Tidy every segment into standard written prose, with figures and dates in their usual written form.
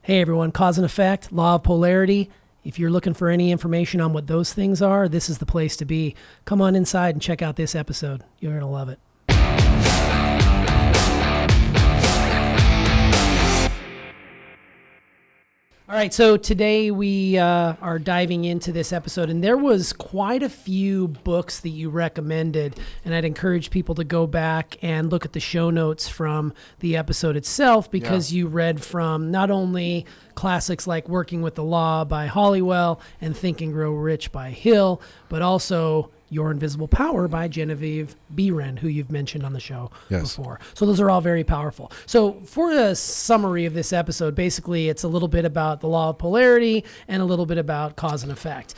Hey everyone, cause and effect, law of polarity. If you're looking for any information on what those things are, this is the place to be. Come on inside and check out this episode. You're going to love it. All right, so today we are diving into this episode, and there was quite a few books that you recommended, and I'd encourage people to go back and look at the show notes from the episode itself, because you read from not only classics like Working with the Law by Hollywell and Think and Grow Rich by Hill, but also Your Invisible Power by Genevieve Behren, who you've mentioned on the show before. So those are all very powerful. So for a summary of this episode, basically it's a little bit about the law of polarity and a little bit about cause and effect.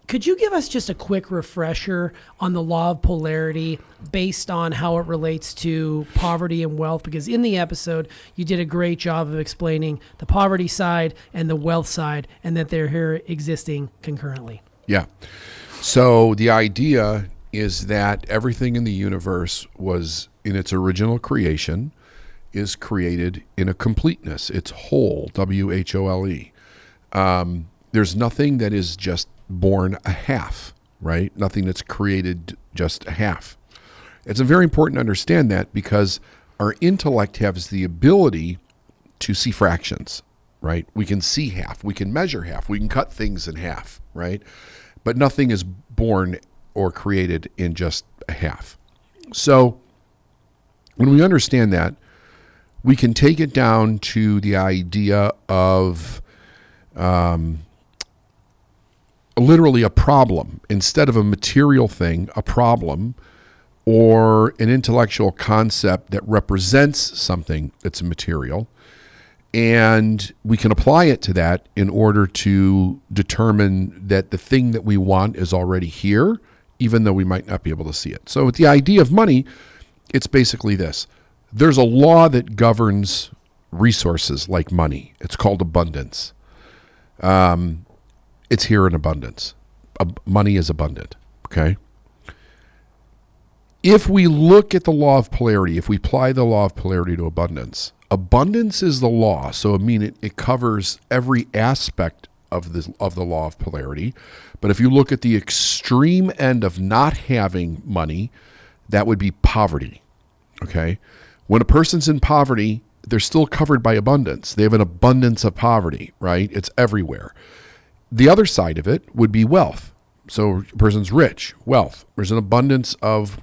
Could you give us just a quick refresher on the law of polarity based on how it relates to poverty and wealth? Because in the episode, you did a great job of explaining the poverty side and the wealth side, and that they're here existing concurrently. Yeah. So the idea is that everything in the universe was, in its original creation, is created in a completeness. It's whole, W-H-O-L-E. There's nothing that is just born a half, right? Nothing that's created just a half. It's very important to understand that, because our intellect has the ability to see fractions, right? We can see half. We can measure half. We can cut things in half, right? But nothing is born or created in just a half. So when we understand that, we can take it down to the idea of literally a problem. Instead of a material thing, a problem, or an intellectual concept that represents something that's material. And we can apply it to that in order to determine that the thing that we want is already here, even though we might not be able to see it. So with the idea of money, it's basically this. There's a law that governs resources like money. It's called abundance. It's here in abundance. Money is abundant, okay? If we look at the law of polarity, if we apply the law of polarity to abundance, abundance is the law, so I mean it covers every aspect of the law of polarity. But if you look at the extreme end of not having money, that would be poverty. Okay, when a person's in poverty, they're still covered by abundance. They have an abundance of poverty, right? It's everywhere. The other side of it would be wealth. So a person's rich, wealth. There's an abundance of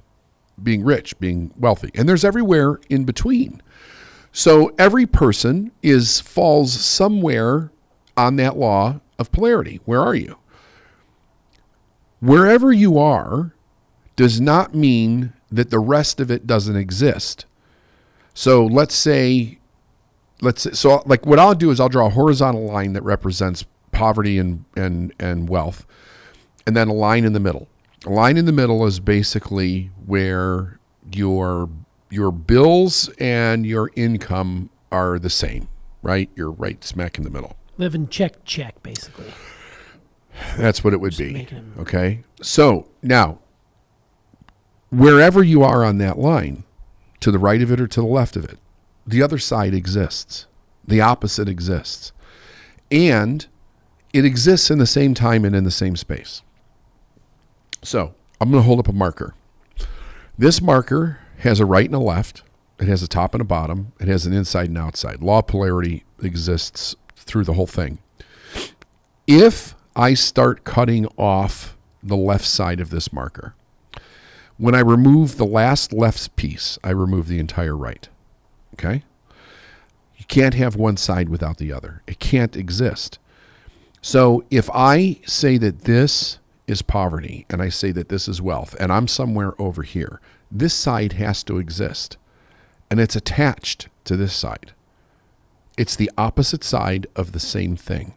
being rich, being wealthy, and there's everywhere in between. So every person falls somewhere on that law of polarity. Where are you? Wherever you are does not mean that the rest of it doesn't exist. So let's say, so like what I'll do is I'll draw a horizontal line that represents poverty and wealth, and then a line in the middle. A line in the middle is basically where your bills and your income are the same, right? You're right smack in the middle. Living check, basically. That's what it would be. Okay? So now, wherever you are on that line, to the right of it or to the left of it, the other side exists. The opposite exists. And it exists in the same time and in the same space. So I'm going to hold up a marker. This marker has a right and a left. It has a top and a bottom. It has an inside and outside. Law of polarity exists through the whole thing. If I start cutting off the left side of this marker, when I remove the last left piece, I remove the entire right. Okay? You can't have one side without the other. It can't exist. So if I say that this is poverty and I say that this is wealth and I'm somewhere over here, this side has to exist, and it's attached to this side. It's the opposite side of the same thing.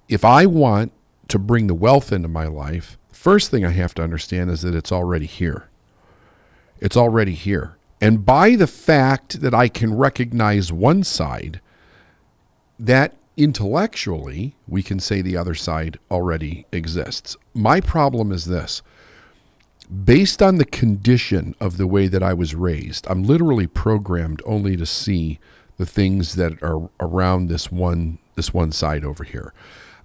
If I want to bring the wealth into my life, first thing I have to understand is that it's already here. It's already here. And by the fact that I can recognize one side, that intellectually we can say the other side already exists. My problem is this. Based on the condition of the way that I was raised, I'm literally programmed only to see the things that are around this one side over here.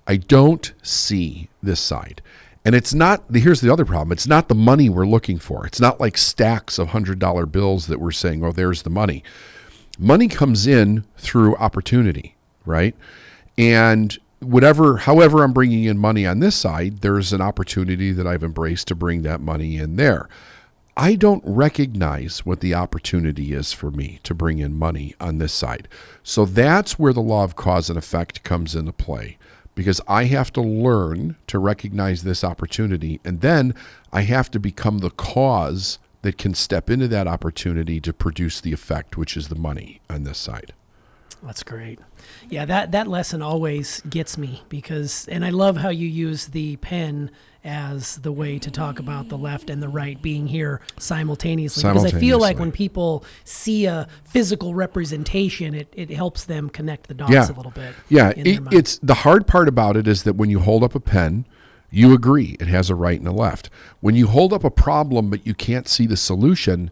I don't see this side. And it's not, here's the other problem. It's not the money we're looking for. It's not like stacks of $100 bills that we're saying, oh, there's the money. Money comes in through opportunity, right? And however I'm bringing in money on this side, there's an opportunity that I've embraced to bring that money in there. I don't recognize what the opportunity is for me to bring in money on this side. So that's where the law of cause and effect comes into play, because I have to learn to recognize this opportunity, and then I have to become the cause that can step into that opportunity to produce the effect, which is the money on this side. That's great. Yeah, that lesson always gets me and I love how you use the pen as the way to talk about the left and the right being here simultaneously. Because I feel like when people see a physical representation, it helps them connect the dots a little bit. Yeah, it's the hard part about it is that when you hold up a pen, you agree it has a right and a left. When you hold up a problem but you can't see the solution,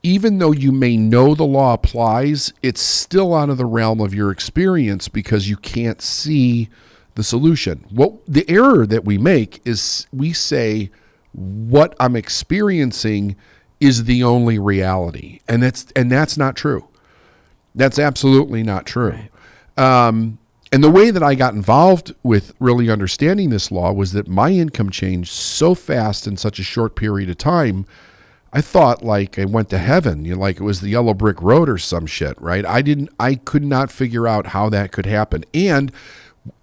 even though you may know the law applies, it's still out of the realm of your experience because you can't see the solution. The error that we make is we say what I'm experiencing is the only reality, and that's not true. That's absolutely not true. Right. And the way that I got involved with really understanding this law was that my income changed so fast in such a short period of time. I thought like I went to heaven, like it was the yellow brick road or some shit, right? I could not figure out how that could happen. And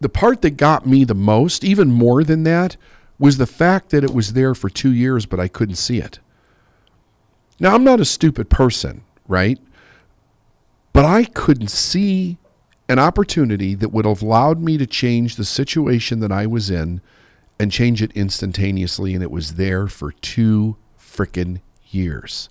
the part that got me the most, even more than that, was the fact that it was there for 2 years, but I couldn't see it. Now, I'm not a stupid person, right? But I couldn't see an opportunity that would have allowed me to change the situation that I was in and change it instantaneously. And it was there for 2 frickin' years,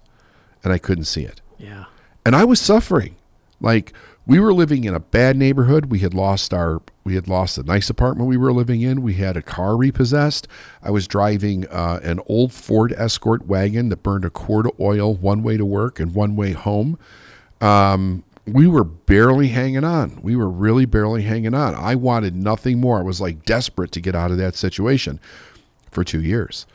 and I couldn't see it. Yeah. And I was suffering. Like, we were living in a bad neighborhood. We had lost the nice apartment we were living in. We had a car repossessed. I was driving an old Ford Escort wagon that burned a quart of oil one way to work and one way home. We were barely hanging on. We were really barely hanging on. I wanted nothing more. I was like desperate to get out of that situation for 2 years.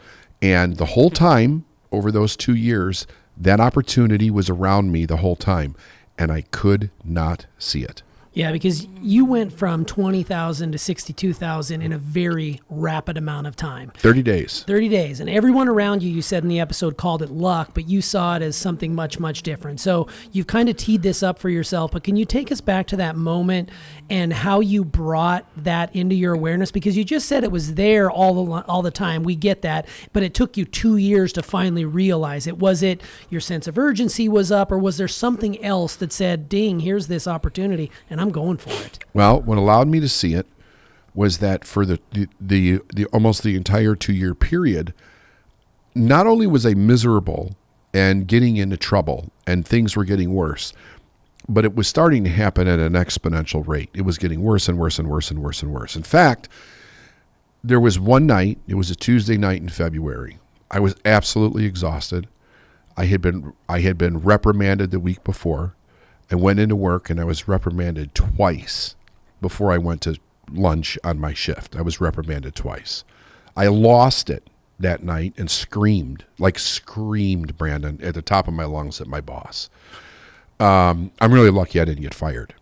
And the whole time, over those 2 years, that opportunity was around me the whole time, and I could not see it. Yeah, because you went from 20,000 to 62,000 in a very rapid amount of time. 30 days. 30 days. And everyone around you said in the episode, called it luck, but you saw it as something much, much different. So you've kind of teed this up for yourself, but can you take us back to that moment and how you brought that into your awareness? Because you just said it was there all the time. We get that, but it took you 2 years to finally realize it. Was it your sense of urgency was up, or was there something else that said, ding, here's this opportunity, and I'm going for it? Well, what allowed me to see it was that for the almost the entire 2 year period, not only was I miserable and getting into trouble and things were getting worse, but it was starting to happen at an exponential rate. It was getting worse and worse and worse and worse and worse. In fact, there was one night, it was a Tuesday night in February. I was absolutely exhausted. I had been reprimanded the week before. I went into work and I was reprimanded twice before I went to lunch on my shift. I was reprimanded twice. I lost it that night and screamed, Brandon, at the top of my lungs at my boss. I'm really lucky I didn't get fired.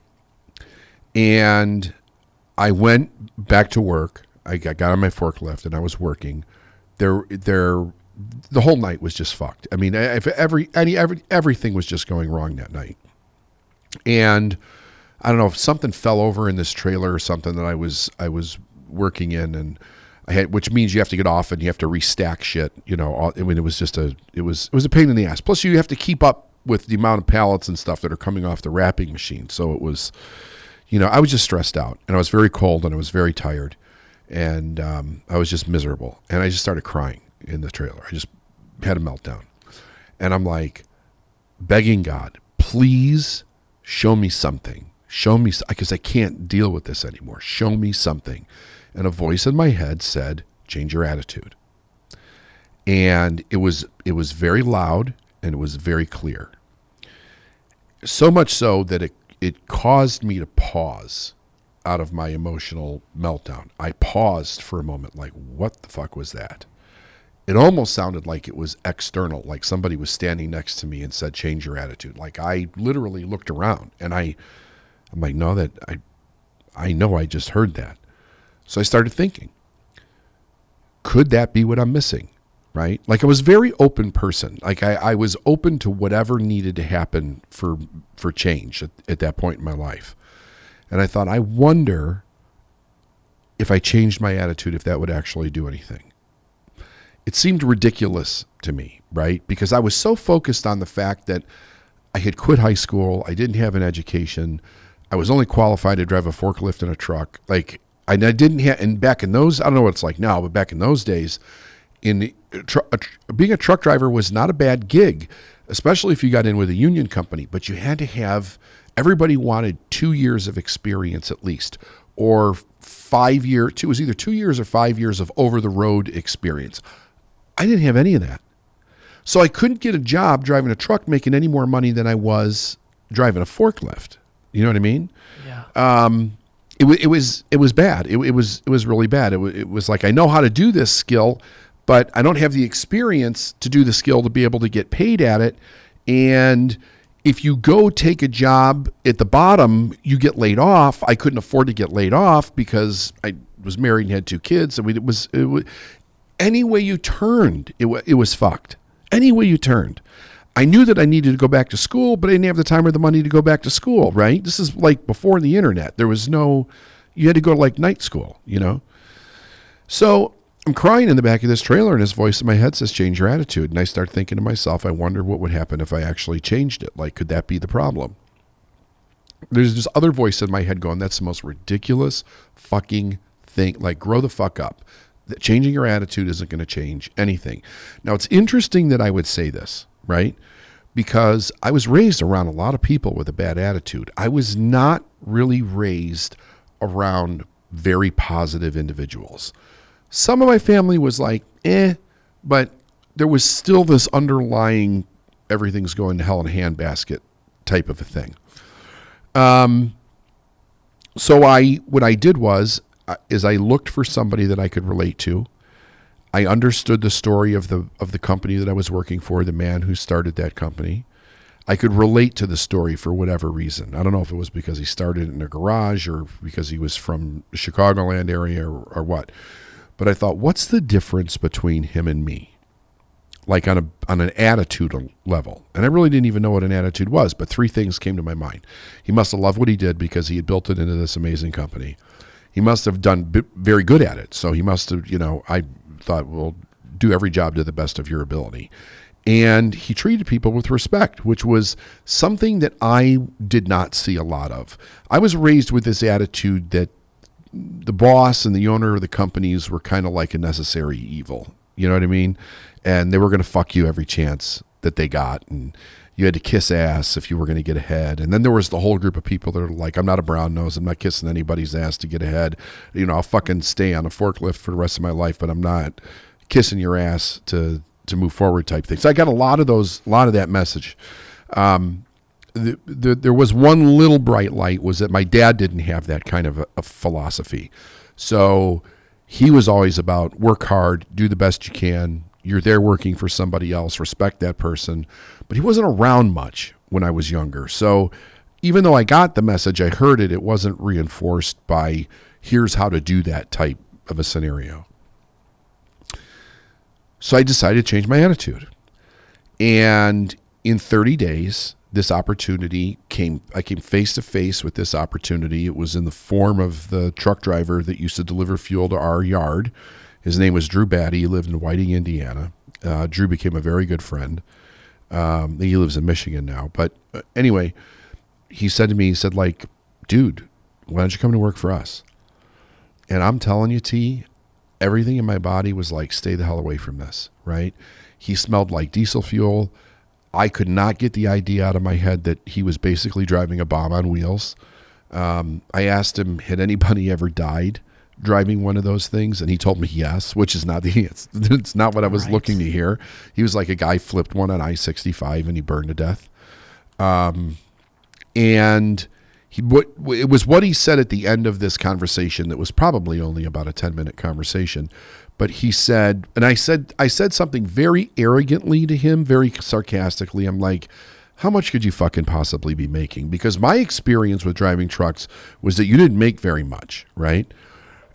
And I went back to work. I got on my forklift and I was working. The whole night was just fucked. I mean, everything was just going wrong that night. And I don't know if something fell over in this trailer or something that I was working in, and which means you have to get off and you have to restack shit. I mean, it was a pain in the ass. Plus, you have to keep up with the amount of pallets and stuff that are coming off the wrapping machine. So it was, I was just stressed out, and I was very cold, and I was very tired, and I was just miserable, and I just started crying in the trailer. I just had a meltdown, and I'm like begging God, please. Show me something. Show me, because I can't deal with this anymore. Show me something. And a voice in my head said, change your attitude. And it was very loud and it was very clear. So much so that it caused me to pause out of my emotional meltdown. I paused for a moment, like, what the fuck was that? It almost sounded like it was external, like somebody was standing next to me and said, change your attitude. Like, I literally looked around and I'm like, no, that I know I just heard that. So I started thinking, could that be what I'm missing? Right? Like, I was a very open person. Like, I was open to whatever needed to happen for change at that point in my life. And I thought, I wonder if I changed my attitude, if that would actually do anything. It seemed ridiculous to me, right? Because I was so focused on the fact that I had quit high school. I didn't have an education. I was only qualified to drive a forklift and a truck. Like, I didn't have, and back in those, I don't know what it's like now, but back in those days, being a truck driver was not a bad gig, especially if you got in with a union company, but you had to have, everybody wanted 2 years of experience at least, or 5 years, it was either 2 years or 5 years of over-the-road experience. I didn't have any of that. So I couldn't get a job driving a truck making any more money than I was driving a forklift. You know what I mean? Yeah. It was bad. It was really bad. It was like, I know how to do this skill, but I don't have the experience to do the skill to be able to get paid at it. And if you go take a job at the bottom, you get laid off. I couldn't afford to get laid off because I was married and had 2 kids. And it was any way you turned, it was fucked. Any way you turned. I knew that I needed to go back to school, but I didn't have the time or the money to go back to school, right? This is like before the internet. There was no, you had to go to like night school, you know? So I'm crying in the back of this trailer, and his voice in my head says, change your attitude. And I start thinking to myself, I wonder what would happen if I actually changed it. Like, could that be the problem? There's this other voice in my head going, that's the most ridiculous fucking thing. Like, grow the fuck up. That changing your attitude isn't going to change anything. Now, it's interesting that I would say this, right? Because I was raised around a lot of people with a bad attitude. I was not really raised around very positive individuals. Some of my family was like, but there was still this underlying everything's going to hell in a handbasket type of a thing. So what I did was I looked for somebody that I could relate to. I understood the story of the company that I was working for, the man who started that company. I could relate to the story for whatever reason. I don't know if it was because he started in a garage or because he was from the Chicagoland area or what. But I thought, what's the difference between him and me? Like on an attitude level. And I really didn't even know what an attitude was, but 3 things came to my mind. He must have loved what he did because he had built it into this amazing company. He must have done very good at it. So he must have, I thought, well, do every job to the best of your ability. And he treated people with respect, which was something that I did not see a lot of. I was raised with this attitude that the boss and the owner of the companies were kind of like a necessary evil. You know what I mean? And they were going to fuck you every chance that they got. And you had to kiss ass if you were going to get ahead. And then there was the whole group of people that are like, I'm not a brown nose. I'm not kissing anybody's ass to get ahead. I'll fucking stay on a forklift for the rest of my life, but I'm not kissing your ass to move forward type things. So I got a lot of that message. There was one little bright light, was that my dad didn't have that kind of a philosophy. So he was always about work hard, do the best you can. You're there working for somebody else, respect that person. But he wasn't around much when I was younger. So even though I got the message, I heard it, it wasn't reinforced by here's how to do that type of a scenario. So I decided to change my attitude. And in 30 days, this opportunity I came face to face with this opportunity. It was in the form of the truck driver that used to deliver fuel to our yard. His name was Drew Batty. He lived in Whiting, Indiana. Drew became a very good friend. He lives in Michigan now. But anyway, he said to me, dude, why don't you come to work for us? And I'm telling you, T, everything in my body was like, stay the hell away from this, right? He smelled like diesel fuel. I could not get the idea out of my head that he was basically driving a bomb on wheels. I asked him, had anybody ever died driving one of those things? And he told me yes, which is not it's not what I was looking to hear. He was like, a guy flipped one on I-65 and he burned to death. And It was what he said at the end of this conversation that was probably only about a 10-minute conversation. But he said, and I said something very arrogantly to him, very sarcastically. I'm like, how much could you fucking possibly be making? Because my experience with driving trucks was that you didn't make very much, right?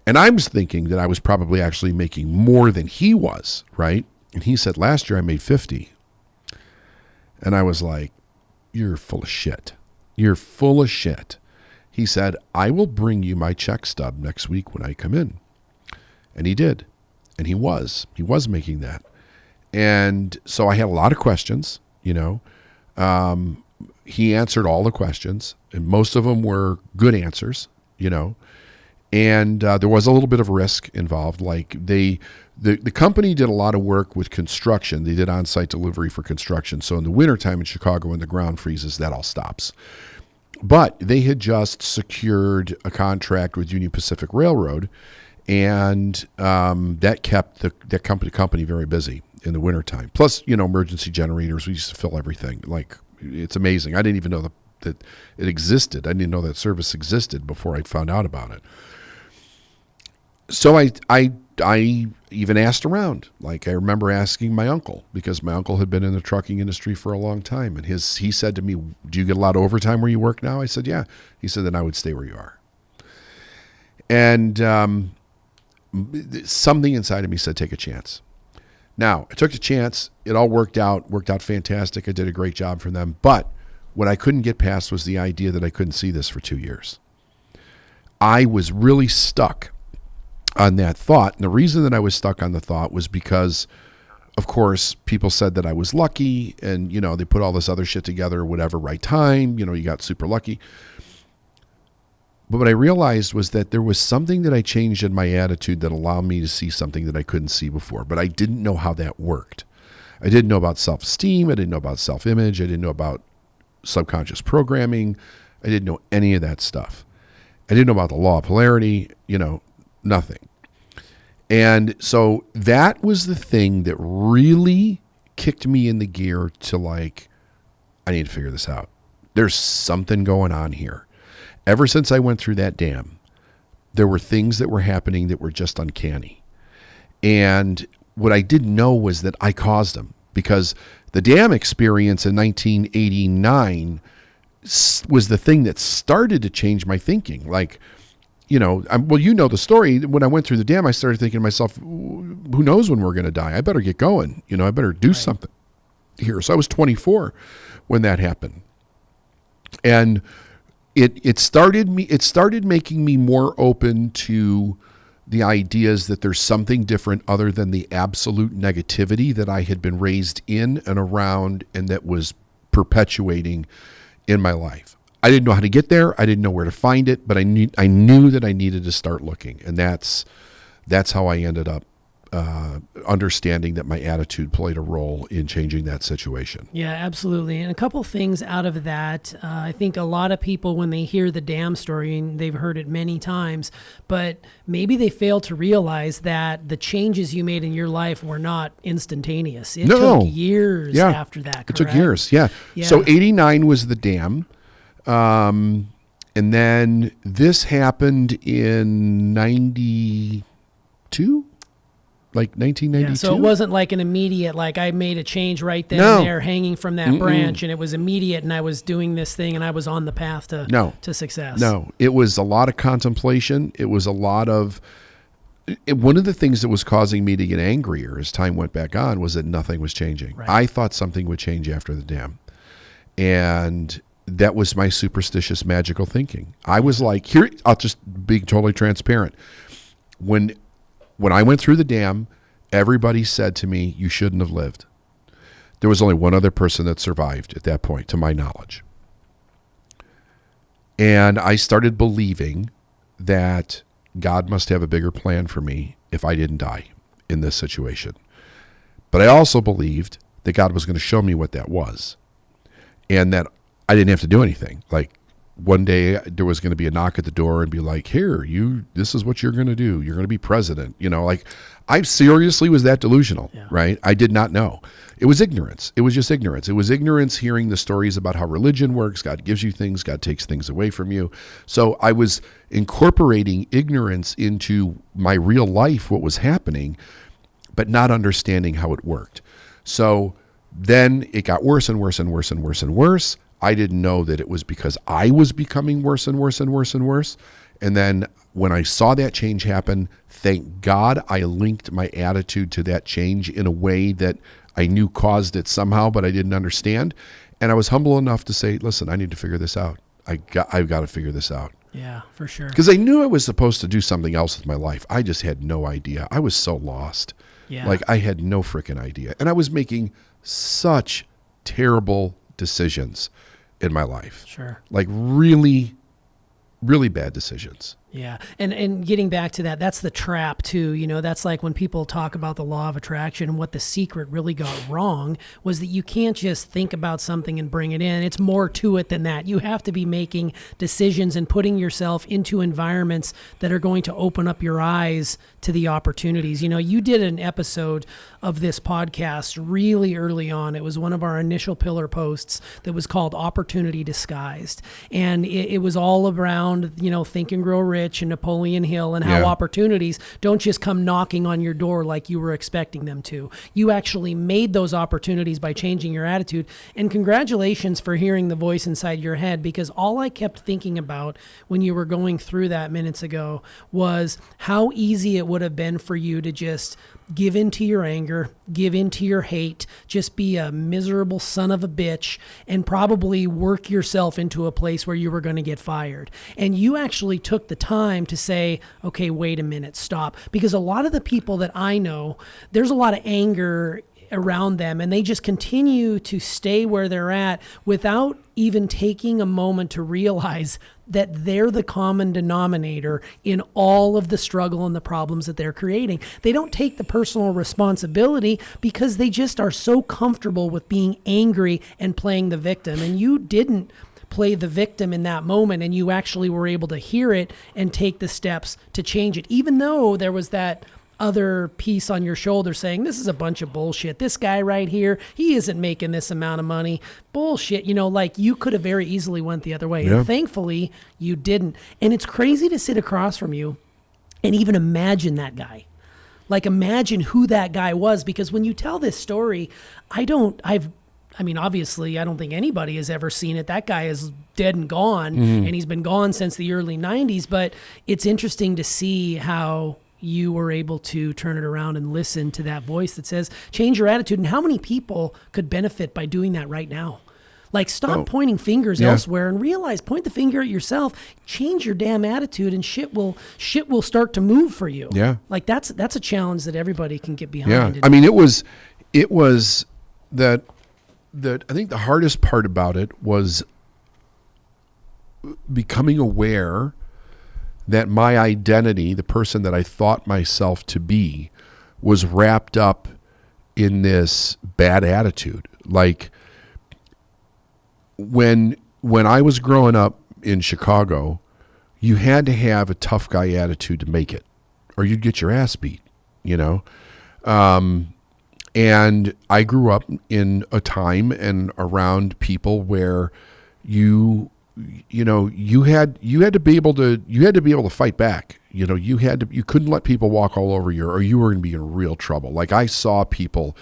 And I was thinking that I was probably actually making more than he was, right? And he said, last year I made 50. And I was like, you're full of shit. You're full of shit. He said, I will bring you my check stub next week when I come in. And he did. And he was making that. And so I had a lot of questions, you know. He answered all the questions, and most of them were good answers, you know. And there was a little bit of risk involved. Like the company did a lot of work with construction. They did on-site delivery for construction. So in the wintertime in Chicago, when the ground freezes, that all stops. But they had just secured a contract with Union Pacific Railroad, and that kept the company very busy in the wintertime. Plus, you know, emergency generators. We used to fill everything. Like, it's amazing. I didn't even know that it existed. I didn't know that service existed before I found out about it. So I even asked around. Like, I remember asking my uncle, because my uncle had been in the trucking industry for a long time. And he said to me, do you get a lot of overtime where you work now? I said, yeah. He said, then I would stay where you are. And something inside of me said, take a chance. Now, I took the chance. It all worked out fantastic. I did a great job for them. But what I couldn't get past was the idea that I couldn't see this for 2 years. I was really stuck on that thought. And the reason that I was stuck on the thought was because, of course, people said that I was lucky, and, you know, they put all this other shit together, whatever, right time, you know, you got super lucky. But what I realized was that there was something that I changed in my attitude that allowed me to see something that I couldn't see before, but I didn't know how that worked. I didn't know about self-esteem. I didn't know about self-image. I didn't know about subconscious programming. I didn't know any of that stuff. I didn't know about the law of polarity, you know, nothing. And so that was the thing that really kicked me in the gear to, like, I need to figure this out. There's something going on here. Ever since I went through that dam, there were things that were happening that were just uncanny. And what I didn't know was that I caused them, because the dam experience in 1989 was the thing that started to change my thinking. Like, you know, you know the story. When I went through the dam, I started thinking to myself, who knows when we're going to die? I better get going. You know, I better do something here. So I was 24 when that happened. And it started making me more open to the ideas that there's something different other than the absolute negativity that I had been raised in and around, and that was perpetuating in my life. I didn't know how to get there. I didn't know where to find it, but I knew that I needed to start looking, and that's how I ended up understanding that my attitude played a role in changing that situation. Yeah, absolutely. And a couple things out of that. I think a lot of people, when they hear the dam story, and they've heard it many times, but maybe they fail to realize that the changes you made in your life were not instantaneous. It took years after that, correct? It took years, yeah. So 89 was the dam. And then this happened in 92? Like 1992. Yeah, so it wasn't like an immediate, like I made a change right then and there, hanging from that branch, and it was immediate, and I was doing this thing, and I was on the path to success. No, it was a lot of contemplation. It was a lot of, one of the things that was causing me to get angrier as time went back on was that nothing was changing. Right. I thought something would change after the dam. And that was my superstitious, magical thinking. I was like, here, I'll just be totally transparent. When I went through the dam, everybody said to me, you shouldn't have lived. There was only one other person that survived at that point, to my knowledge. And I started believing that God must have a bigger plan for me if I didn't die in this situation. But I also believed that God was going to show me what that was, and that I didn't have to do anything. Like, one day there was going to be a knock at the door and be like, here, this is what you're going to do. You're going to be president. Like I seriously was that delusional, right? I did not know. It was ignorance. It was just ignorance. It was ignorance hearing the stories about how religion works. God gives you things. God takes things away from you. So I was incorporating ignorance into my real life, what was happening, but not understanding how it worked. So then it got worse and worse and worse and worse and worse. I didn't know that it was because I was becoming worse and worse and worse and worse. And then when I saw that change happen, thank God I linked my attitude to that change in a way that I knew caused it somehow, but I didn't understand. And I was humble enough to say, listen, I need to figure this out. I've got to figure this out. Yeah, for sure. Because I knew I was supposed to do something else with my life. I just had no idea. I was so lost. Yeah. Like I had no freaking idea. And I was making such terrible decisions in my life. Sure. Like really, really bad decisions. Yeah. And getting back to that, that's the trap too. That's like when people talk about the law of attraction, and what the secret really got wrong was that you can't just think about something and bring it in. It's more to it than that. You have to be making decisions and putting yourself into environments that are going to open up your eyes to the opportunities. You did an episode of this podcast really early on. It was one of our initial pillar posts that was called Opportunity Disguised. And it was all around, Think and Grow Rich and Napoleon Hill, and how opportunities don't just come knocking on your door like you were expecting them to. You actually made those opportunities by changing your attitude. And congratulations for hearing the voice inside your head, because all I kept thinking about when you were going through that minutes ago was how easy it would have been for you to just give into your anger, give into your hate, just be a miserable son of a bitch, and probably work yourself into a place where you were going to get fired. And you actually took the time to say, okay, wait a minute, stop. Because a lot of the people that I know, there's a lot of anger around them, and they just continue to stay where they're at without even taking a moment to realize that they're the common denominator in all of the struggle and the problems that they're creating. They don't take the personal responsibility because they just are so comfortable with being angry and playing the victim. And you didn't play the victim in that moment, and you actually were able to hear it and take the steps to change it, even though there was that other piece on your shoulder saying, this is a bunch of bullshit. This guy right here, he isn't making this amount of money. Bullshit. Like you could have very easily went the other way. Yeah. And thankfully you didn't. And it's crazy to sit across from you and even imagine that guy. Like imagine who that guy was, because when you tell this story, obviously, I don't think anybody has ever seen it. That guy is dead and gone, and he's been gone since the early 90s. But it's interesting to see how you were able to turn it around and listen to that voice that says, change your attitude. And how many people could benefit by doing that right now? Like, stop pointing fingers elsewhere and realize, point the finger at yourself, change your damn attitude, and shit will start to move for you. Yeah. Like that's a challenge that everybody can get behind. Yeah. I mean, it was that I think the hardest part about it was becoming aware that my identity, the person that I thought myself to be, was wrapped up in this bad attitude. Like when I was growing up in Chicago, you had to have a tough guy attitude to make it, or you'd get your ass beat, and I grew up in a time and around people where you had to be able to fight back. You couldn't let people walk all over you, or you were going to be in real trouble. Like I saw people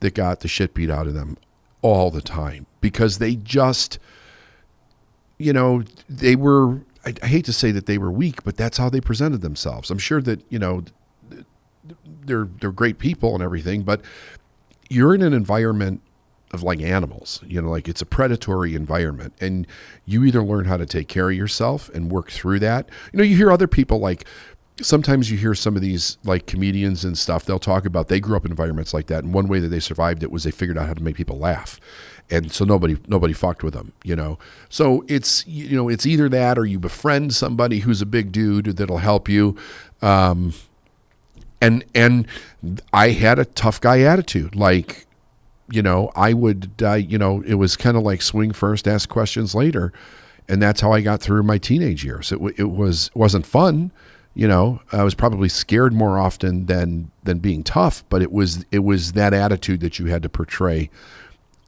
that got the shit beat out of them all the time because they just, they were, I hate to say that they were weak, but that's how they presented themselves. I'm sure that, they're great people and everything, but you're in an environment of like animals, like it's a predatory environment, and you either learn how to take care of yourself and work through that. You hear other people, like sometimes you hear some of these like comedians and stuff, they'll talk about they grew up in environments like that, and one way that they survived it was they figured out how to make people laugh, and so nobody fucked with them. So it's it's either that or you befriend somebody who's a big dude that'll help you. And I had a tough guy attitude. Like, I would, it was kind of like swing first, ask questions later. And that's how I got through my teenage years. It wasn't fun. You know, I was probably scared more often than being tough, but it was that attitude that you had to portray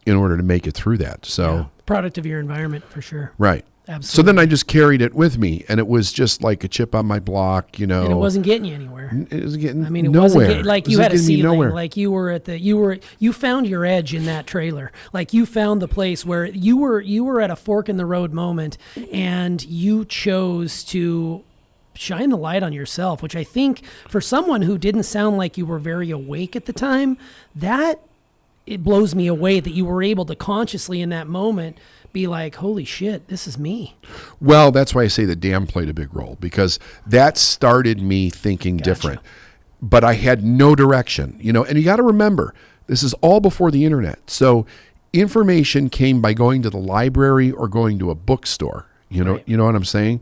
in order to make it through that. So product of your environment for sure. Right. Absolutely. So then I just carried it with me, and it was just like a chip on my block, you know. And it wasn't getting you anywhere. It was getting I mean, it nowhere. wasn't getting, like you had a ceiling, nowhere. like you found your edge in that trailer. Like you found the place where you were at a fork in the road moment, and you chose to shine the light on yourself, which I think for someone who didn't sound like you were very awake at the time, that it blows me away that you were able to consciously in that moment be like, holy shit, this is me. Well, that's why I say the dam played a big role, because that started me thinking different. But I had no direction, you know, and you got to remember, this is all before the internet. So information came by going to the library or going to a bookstore. You know, You know what I'm saying?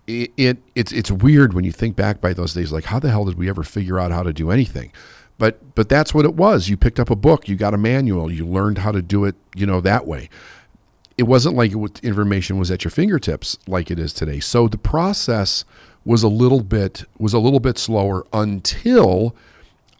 It's weird when you think back by those days, like how the hell did we ever figure out how to do anything? But that's what it was. You picked up a book, you got a manual, you learned how to do it, you know, that way. It wasn't like information was at your fingertips like it is today. So the process was a little bit slower until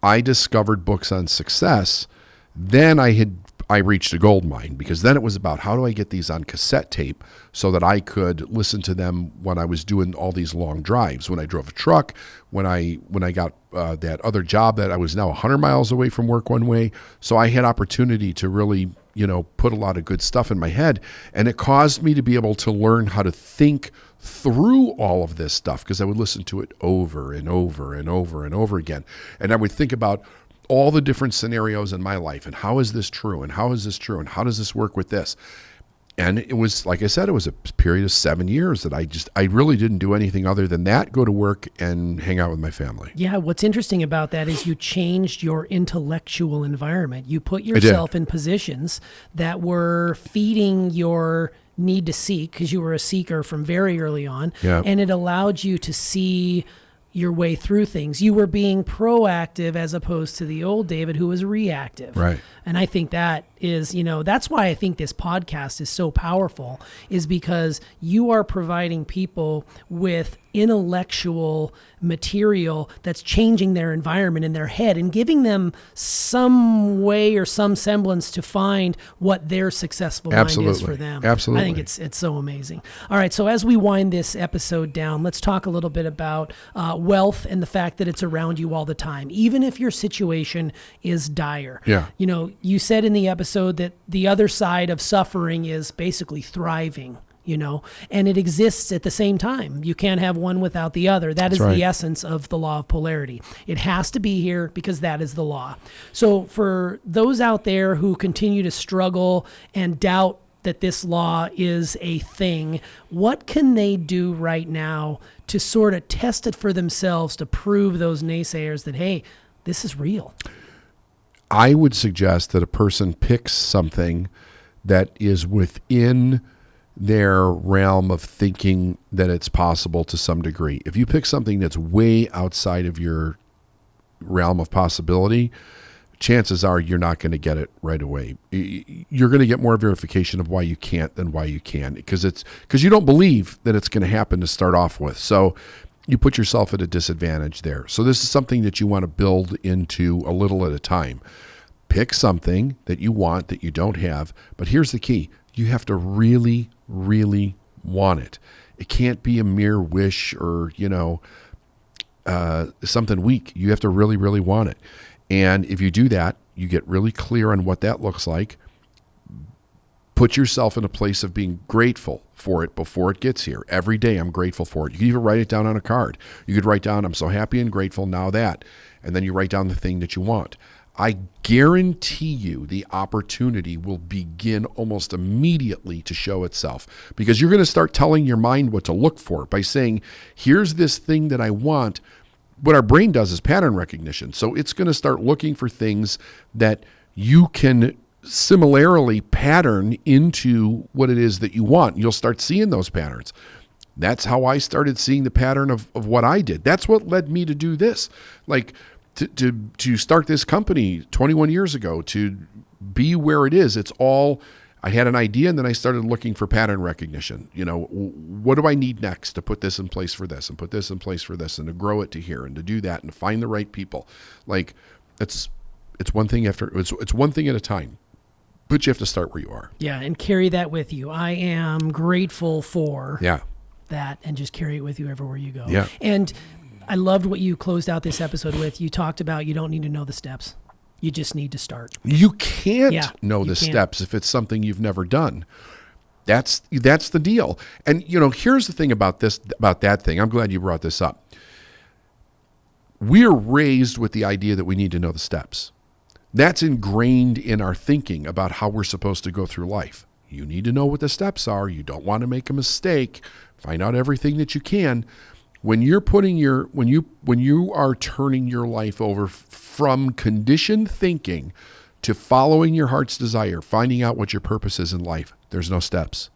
I discovered books on success. Then I reached a gold mine, because then it was about how do I get these on cassette tape so that I could listen to them when I was doing all these long drives, when I drove a truck, when I got that other job that I was now 100 miles away from work one way. So I had opportunity to really, you know, put a lot of good stuff in my head, and it caused me to be able to learn how to think through all of this stuff, because I would listen to it over and over and over and over again. And I would think about all the different scenarios in my life, and how is this true, and how is this true, and how does this work with this? And it was, like I said, it was a period of 7 years that I really didn't do anything other than that, go to work and hang out with my family. Yeah, what's interesting about that is you changed your intellectual environment. You put yourself in positions that were feeding your need to seek, because you were a seeker from very early on, and it allowed you to see your way through things. You were being proactive as opposed to the old David who was reactive. Right. And I think that is, you know, that's why I think this podcast is so powerful, is because you are providing people with intellectual material that's changing their environment in their head and giving them some way or some semblance to find what their successful mind is for them. Absolutely. I think it's so amazing. All right, so as we wind this episode down, let's talk a little bit about wealth and the fact that it's around you all the time, even if your situation is dire. Yeah. You know, you said in the episode that the other side of suffering is basically thriving, you know, and it exists at the same time. You can't have one without the other. That is the essence of the law of polarity. It has to be here because that is the law. So for those out there who continue to struggle and doubt that this law is a thing, what can they do right now to sort of test it for themselves, to prove those naysayers that, hey, this is real? I would suggest that a person picks something that is within their realm of thinking that it's possible to some degree. If you pick something that's way outside of your realm of possibility, chances are you're not going to get it right away. You're going to get more verification of why you can't than why you can, because you don't believe that it's going to happen to start off with. So you put yourself at a disadvantage there. So this is something that you want to build into a little at a time. Pick something that you want that you don't have, but here's the key. You have to really, really want it. It can't be a mere wish or, you know, something weak. You have to really, really want it. And if you do that, you get really clear on what that looks like. Put yourself in a place of being grateful for it before it gets here. Every day I'm grateful for it. You can even write it down on a card. You could write down, I'm so happy and grateful now that, and then you write down the thing that you want. I guarantee you the opportunity will begin almost immediately to show itself, because you're going to start telling your mind what to look for by saying, here's this thing that I want. What our brain does is pattern recognition. So it's going to start looking for things that you can similarly pattern into what it is that you want. You'll start seeing those patterns. That's how I started seeing the pattern of what I did. That's what led me to do this. Like to start this company 21 years ago, to be where it is. It's all, I had an idea, and then I started looking for pattern recognition. What do I need next to put this in place for this, and put this in place for this, and to grow it to here, and to do that, and to find the right people. Like, it's one thing it's one thing at a time. But you have to start where you are. Yeah, and carry that with you. I am grateful for that, and just carry it with you everywhere you go. Yeah. And I loved what you closed out this episode with. You talked about you don't need to know the steps. You just need to start. You can't know the steps if it's something you've never done. That's the deal. And here's the thing about that thing. I'm glad you brought this up. We're raised with the idea that we need to know the steps. That's ingrained in our thinking about how we're supposed to go through life. You need to know what the steps are. You don't want to make a mistake. Find out everything that you can. When you're when you are turning your life over from conditioned thinking to following your heart's desire, finding out what your purpose is in life, there's no steps.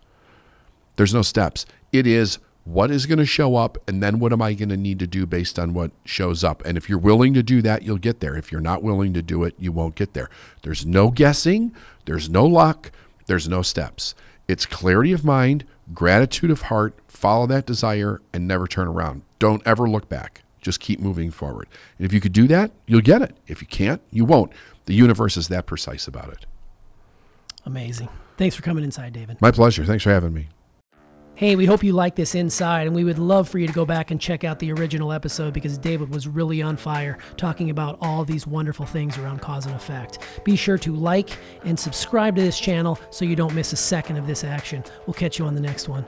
There's no steps. It is what is going to show up, and then what am I going to need to do based on what shows up? And if you're willing to do that, you'll get there. If you're not willing to do it, you won't get there. There's no guessing. There's no luck. There's no steps. It's clarity of mind, gratitude of heart, follow that desire, and never turn around. Don't ever look back. Just keep moving forward. And if you could do that, you'll get it. If you can't, you won't. The universe is that precise about it. Amazing. Thanks for coming inside, David. My pleasure. Thanks for having me. Hey, we hope you like this inside, and we would love for you to go back and check out the original episode because David was really on fire talking about all these wonderful things around cause and effect. Be sure to like and subscribe to this channel so you don't miss a second of this action. We'll catch you on the next one.